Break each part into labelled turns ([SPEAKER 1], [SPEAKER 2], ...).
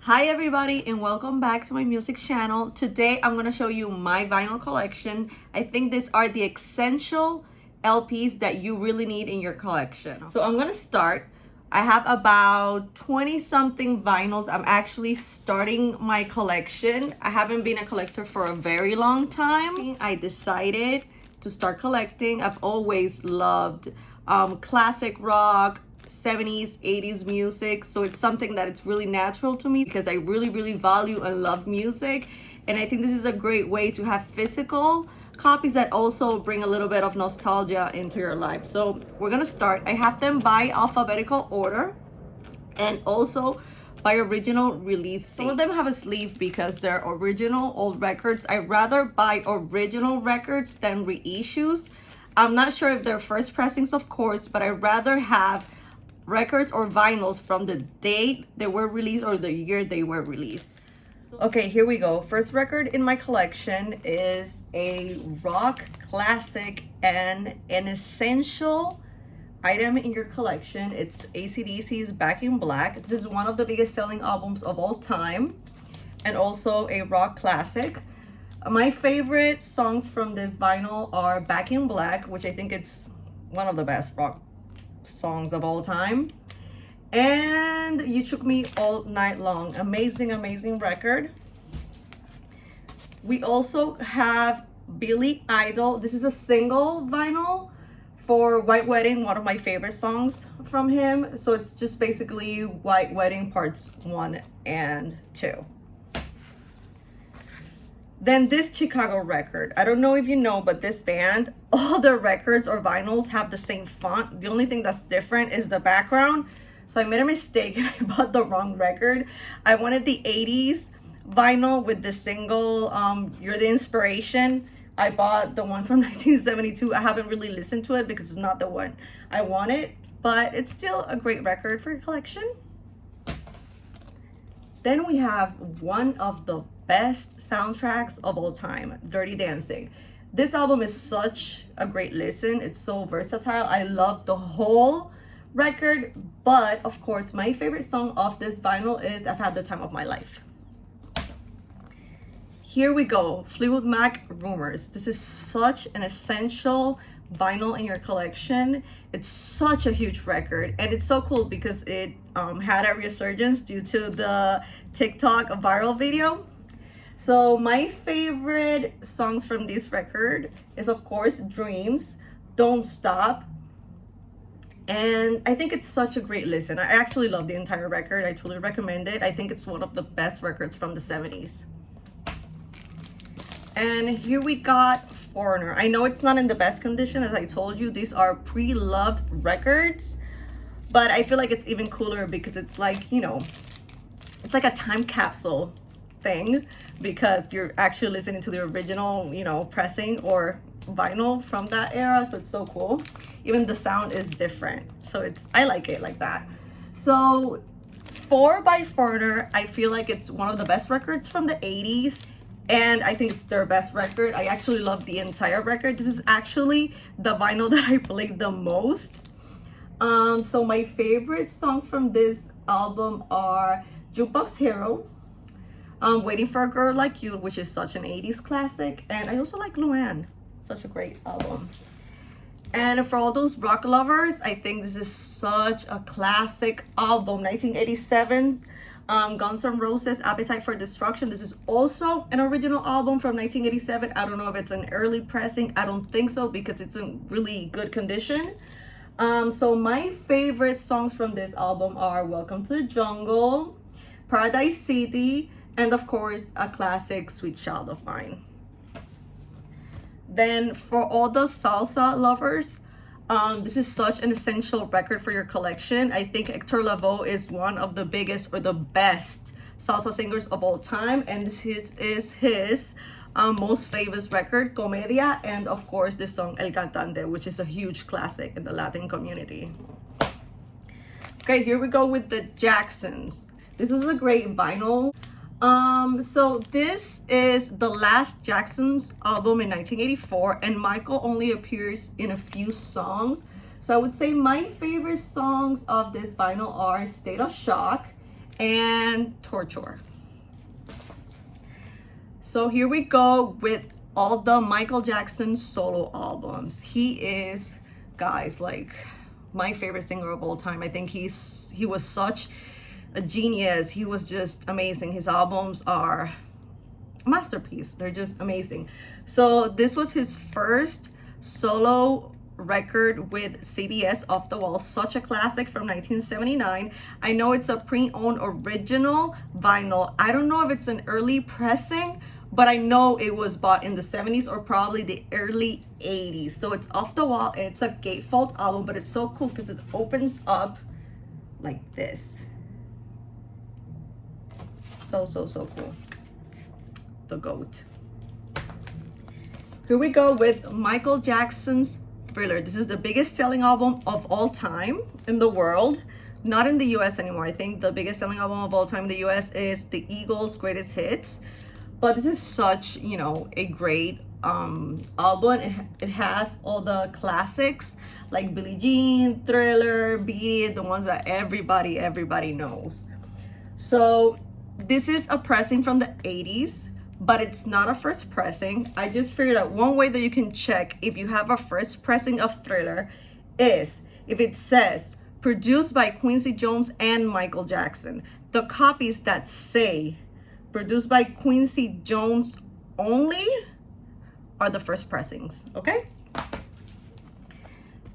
[SPEAKER 1] Hi everybody and welcome back to my music channel. Today I'm going to show you my vinyl collection. I think these are the essential LPs that you really need in your collection. So I'm going to start. I have about 20 something vinyls. I'm actually starting my collection. I haven't been a collector for a very long time. I decided to start collecting. I've always loved classic rock, 70s 80s music, so it's something that it's really natural to me because I really value and love music, and I think this is a great way to have physical copies that also bring a little bit of nostalgia into your life. So we're gonna start. I have them by alphabetical order and also by original release date. Some of them have a sleeve because they're original old records. I rather buy original records than reissues. I'm not sure if they're first pressings, of course, but I'd rather have records or vinyls from the date they were released or the year they were released. Okay, here we go. First record in my collection is a rock classic and an essential item in your collection. It's AC/DC's Back in Black. This is one of the biggest selling albums of all time and also a rock classic. My favorite songs from this vinyl are Back in Black, which I think it's one of the best rock songs of all time, and You Took Me All Night Long. Amazing record. We also have Billy Idol. This is a single vinyl for White Wedding, one of my favorite songs from him. So it's just basically White Wedding parts 1 and 2. Then this Chicago record. I don't know if you know, but this band, all the records or vinyls have the same font. The only thing that's different is the background. So I made a mistake and I bought the wrong record. I wanted the 80s vinyl with the single, You're the Inspiration. I bought the one from 1972. I haven't really listened to it because it's not the one I wanted, but it's still a great record for your collection. Then we have one of the best soundtracks of all time, Dirty Dancing. This album is such a great listen. It's so versatile. I love the whole record, but of course my favorite song off this vinyl is I've Had the Time of My Life. Here we go, Fleetwood Mac, Rumors. This is such an essential vinyl in your collection. It's such a huge record, and it's so cool because it had a resurgence due to the TikTok viral video. So my favorite songs from this record is of course Dreams, Don't Stop, and I think it's such a great listen. I actually love the entire record. I truly recommend it. I think it's one of the best records from the 70s. And here we got Foreigner. I know it's not in the best condition. As I told you, these are pre-loved records, but I feel like it's even cooler because it's like, you know, it's like a time capsule thing because you're actually listening to the original, you know, pressing or vinyl from that era. So it's so cool. Even the sound is different. So I like it like that. So 4 by Foreigner, I feel like it's one of the best records from the 80s. And I think it's their best record. I actually love the entire record. This is actually the vinyl that I played the most. So my favorite songs from this album are Jukebox Hero, Waiting for a Girl Like You, which is such an 80s classic. And I also like Luann, such a great album. And for all those rock lovers, I think this is such a classic album. 1987's Guns N' Roses, Appetite for Destruction. This is also an original album from 1987. I don't know if it's an early pressing. I don't think so because it's in really good condition. So my favorite songs from this album are Welcome to the Jungle, Paradise City, and of course a classic, Sweet Child of Mine. Then for all the salsa lovers, this is such an essential record for your collection. I think Hector Lavoe is one of the biggest or the best salsa singers of all time, and this is his most famous record, Comedia, and of course this song El Cantante, which is a huge classic in the Latin community. Okay, here we go with the Jacksons. This was a great vinyl. So this is the last Jacksons album in 1984, and Michael only appears in a few songs. So I would say my favorite songs of this vinyl are State of Shock and Torture. So here we go with all the Michael Jackson solo albums. He is, guys, like my favorite singer of all time. I think he was such a genius. He was just amazing. His albums are a masterpiece. They're just amazing. So this was his first solo record with CBS, Off the Wall, such a classic from 1979. I know it's a pre-owned original vinyl. I don't know if it's an early pressing, but I know it was bought in the 70s or probably the early 80s. So it's Off the Wall and it's a gatefold album, but it's so cool because it opens up like this. So cool. The GOAT. Here we go with Michael Jackson's Thriller. This is the biggest selling album of all time in the world. Not in the US anymore. I think the biggest selling album of all time in the US is the Eagles' Greatest Hits. But this is such, you know, a great album. It has all the classics like Billie Jean, Thriller, Beat It, the ones that everybody knows. So this is a pressing from the 80s, but it's not a first pressing. I just figured out one way that you can check if you have a first pressing of Thriller is if it says produced by Quincy Jones and Michael Jackson. The copies that say produced by Quincy Jones only are the first pressings, okay?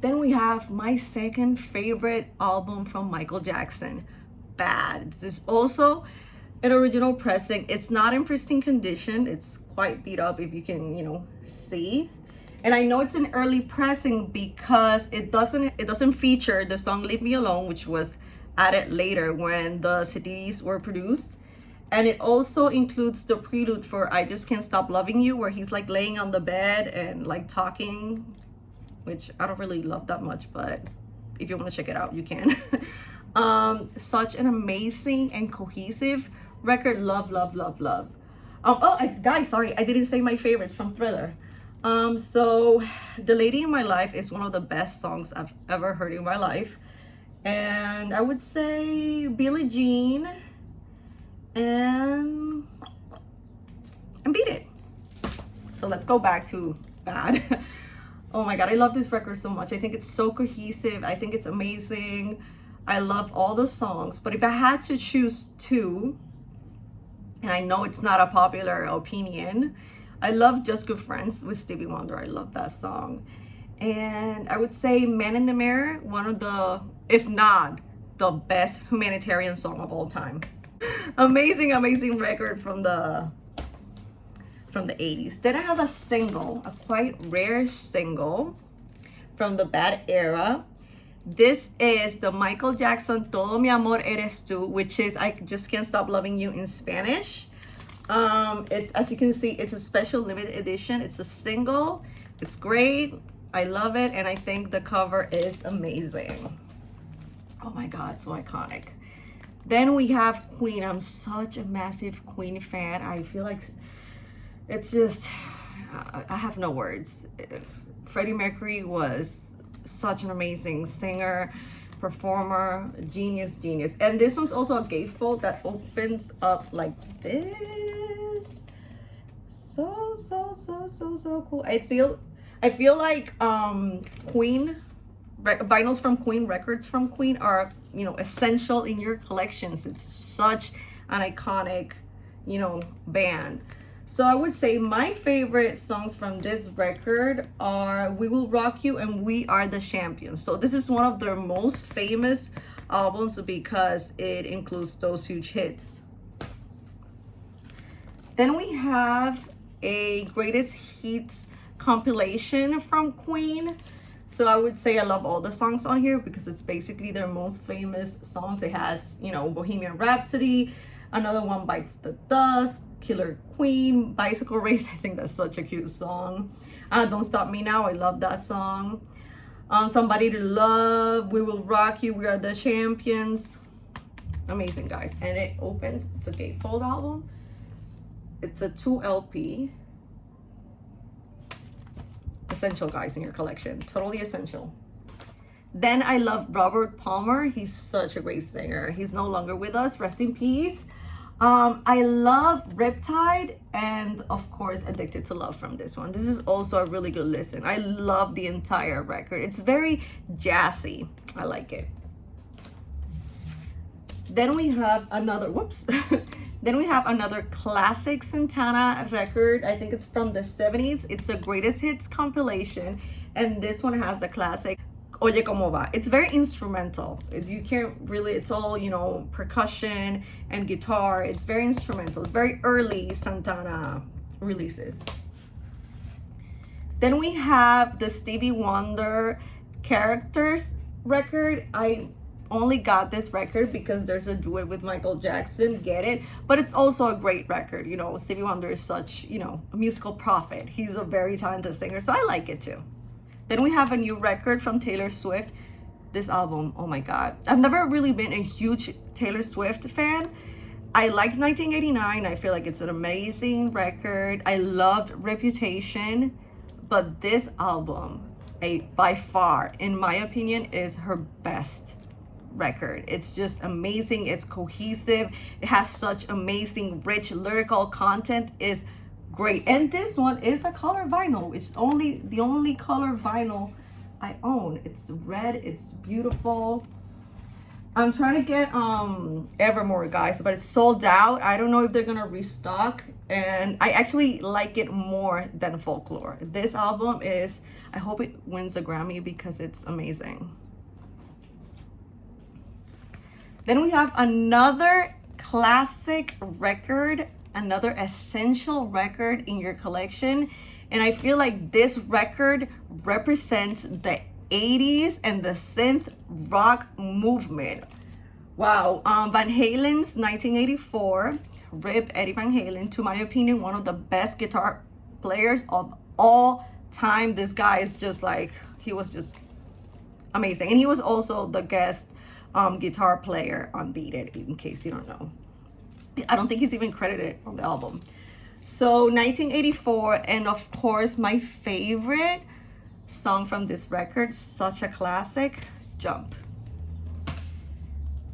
[SPEAKER 1] Then we have my second favorite album from Michael Jackson, Bad. This is also an original pressing. It's not in pristine condition. It's quite beat up if you can, you know, see. And I know it's an early pressing because it doesn't feature the song Leave Me Alone, which was added later when the CDs were produced. And it also includes the prelude for I Just Can't Stop Loving You, where he's like laying on the bed and like talking, which I don't really love that much, but if you want to check it out, you can. Such an amazing and cohesive record. Love. Guys, sorry, I didn't say my favorites from Thriller. So The Lady in My Life is one of the best songs I've ever heard in my life. And I would say Billie Jean and Beat It. So let's go back to Bad. Oh my God, I love this record so much. I think it's so cohesive. I think it's amazing. I love all the songs, but if I had to choose two, and I know it's not a popular opinion, I love Just Good Friends with Stevie Wonder. I love that song. And I would say Man in the Mirror, one of the, if not the best humanitarian song of all time. Amazing record from the 80s. Then I have a single, a quite rare single from the Bad era. This is the Michael Jackson Todo Mi Amor Eres Tú, which is I Just Can't Stop Loving You in Spanish. It's, as you can see, it's a special limited edition. It's a single. It's great. I love it, and I think the cover is amazing. Oh my God, so iconic. Then we have Queen. I'm such a massive Queen fan. I feel like it's just, I have no words. Freddie Mercury was such an amazing singer, performer, genius. And this one's also a gatefold that opens up like this. So cool. I feel like Queen vinyls from Queen, records from Queen are, you know, essential in your collections. It's such an iconic, you know, band. So I would say my favorite songs from this record are We Will Rock You and We Are the Champions. So this is one of their most famous albums because it includes those huge hits. Then we have a greatest hits compilation from Queen. So I would say I love all the songs on here because it's basically their most famous songs. It has, you know, Bohemian Rhapsody, another one Bites the Dust, Killer Queen, Bicycle Race. I think that's such a cute song. Don't Stop Me Now. I love that song. Somebody to Love, We Will Rock You, We Are the Champions. Amazing, guys. And it opens, it's a gatefold album. It's a 2 LP. Essential, guys, in your collection. Totally essential. Then I love Robert Palmer. He's such a great singer. He's no longer with us. Rest in peace. I love Riptide and of course Addicted to Love from this one. This is also a really good listen. I love the entire record. It's very jazzy. I like it. Then we have another, whoops. Then we have another classic Santana record. I think it's from the 70s. It's a greatest hits compilation. And this one has the classic Oye Como Va. It's very instrumental. You can't really, it's all, you know, percussion and guitar. It's very instrumental. It's very early Santana releases. Then we have the Stevie Wonder Characters record. I only got this record because there's a duet with Michael Jackson, get it? But it's also a great record. You know, Stevie Wonder is such, you know, a musical prophet. He's a very talented singer, so I like it too. Then we have a new record from Taylor Swift. This album, oh my God. I've never really been a huge Taylor Swift fan. I liked 1989. I feel like it's an amazing record. I loved Reputation, but this album, by far, in my opinion, is her best record. It's just amazing. It's cohesive. It has such amazing, rich lyrical content. Is great. And this one is a color vinyl. It's the only color vinyl I own. It's red. It's beautiful. I'm trying to get Evermore, guys, but it's sold out. I don't know if they're gonna restock, and I actually like it more than Folklore. This album is, I hope it wins a Grammy because it's amazing. Then we have another classic record, another essential record in your collection. And I feel like this record represents the 80s and the synth rock movement. Wow. Van Halen's 1984, Rip Eddie Van Halen, to my opinion, one of the best guitar players of all time. This guy is just like, he was just amazing. And he was also the guest guitar player on Beat It, in case you don't know. I don't think he's even credited on the album. So 1984, and of course my favorite song from this record, such a classic, Jump.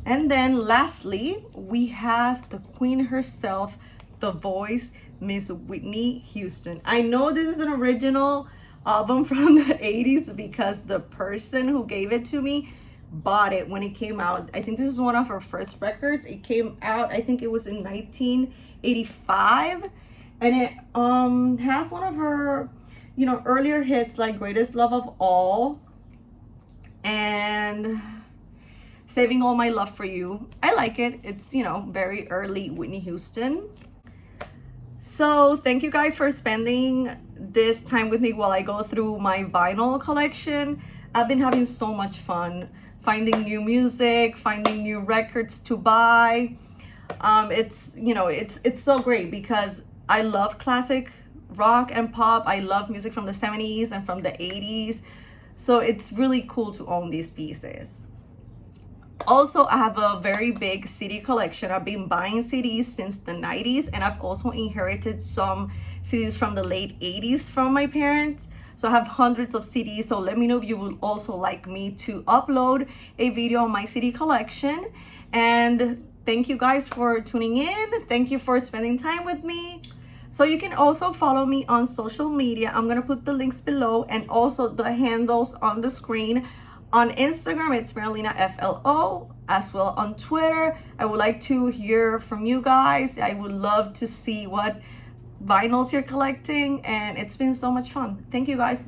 [SPEAKER 1] And then lastly, we have the queen herself, the voice, Miss Whitney Houston. I know this is an original album from the 80s because the person who gave it to me bought it when it came out. I think this is one of her first records. It came out, I think it was in 1985, and it has one of her, you know, earlier hits like Greatest Love of All and Saving All My Love for You. I like it. It's, you know, very early Whitney Houston. So thank you guys for spending this time with me while I go through my vinyl collection. I've been having so much fun finding new music, finding new records to buy. It's, you know, it's so great because I love classic rock and pop. I love music from the 70s and from the 80s. So it's really cool to own these pieces. Also, I have a very big CD collection. I've been buying CDs since the 90s, and I've also inherited some CDs from the late 80s from my parents. So I have hundreds of CDs. So let me know if you would also like me to upload a video on my CD collection. And thank you guys for tuning in. Thank you for spending time with me. So you can also follow me on social media. I'm gonna put the links below and also the handles on the screen. On Instagram, it's Marilena FLO, as well on Twitter. I would like to hear from you guys. I would love to see what vinyls you're collecting, and it's been so much fun. Thank you guys.